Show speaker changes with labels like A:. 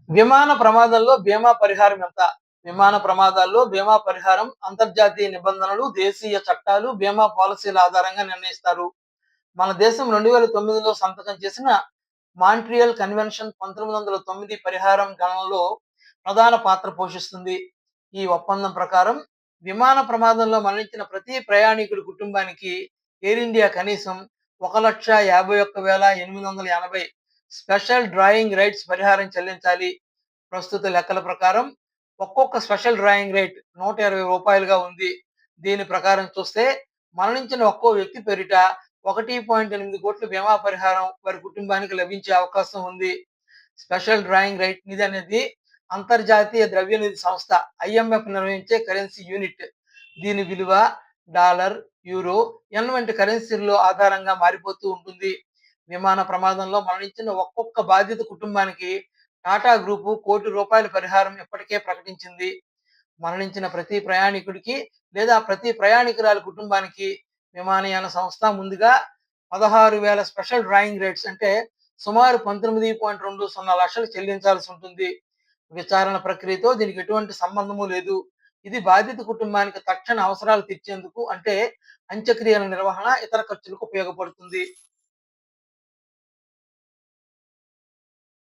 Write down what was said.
A: విమాన ప్రమాదంలో బీమా పరిహారం ఎంత? విమాన ప్రమాదాల్లో బీమా పరిహారం అంతర్జాతీయ నిబంధనలు, దేశీయ చట్టాలు, బీమా పాలసీల ఆధారంగా నిర్ణయిస్తారు. మన దేశం 2009లో సంతకం చేసిన మాంట్రియల్ కన్వెన్షన్ 1909 పరిహారం గణనలో ప్రధాన పాత్ర పోషిస్తుంది. ఈ ఒప్పందం ప్రకారం విమాన ప్రమాదంలో మరణించిన ప్రతి ప్రయాణికుడి కుటుంబానికి ఎయిర్ ఇండియా కనీసం 1,51,880 స్పెషల్ డ్రాయింగ్ రైట్స్ పరిహారం చెల్లించాలి. ప్రస్తుత లెక్కల ప్రకారం ఒక్కొక్క స్పెషల్ డ్రాయింగ్ రేట్ రూ. 120గా ఉంది. దీని ప్రకారం చూస్తే మరణించిన ఒక్కో వ్యక్తి పేరిట 1.8 కోట్ల బీమా పరిహారం వారి కుటుంబానికి లభించే అవకాశం ఉంది. స్పెషల్ డ్రాయింగ్ రైట్ నిధి అనేది అంతర్జాతీయ ద్రవ్యనిధి సంస్థ ఐఎంఎఫ్ నిర్వహించే కరెన్సీ యూనిట్. దీని విలువ డాలర్, యూరో, యెన్ వంటి కరెన్సీల్లో ఆధారంగా మారిపోతూ ఉంటుంది. విమాన ప్రమాదంలో మరణించిన ఒక్కొక్క బాధిత కుటుంబానికి టాటా గ్రూపు ₹1,00,00,000 పరిహారం ఇప్పటికే ప్రకటించింది. మరణించిన ప్రతి ప్రయాణికుడికి లేదా ప్రతి ప్రయాణికురాలి కుటుంబానికి విమానయాన సంస్థ ముందుగా 16,000 స్పెషల్ డ్రాయింగ్ రేట్స్ అంటే సుమారు 19.20 లక్షలు చెల్లించాల్సి ఉంటుంది. విచారణ ప్రక్రియతో దీనికి ఎటువంటి సంబంధము లేదు. ఇది బాధిత కుటుంబానికి తక్షణ అవసరాలు తీర్చేందుకు అంటే అంత్యక్రియల నిర్వహణ, ఇతర ఖర్చులకు ఉపయోగపడుతుంది.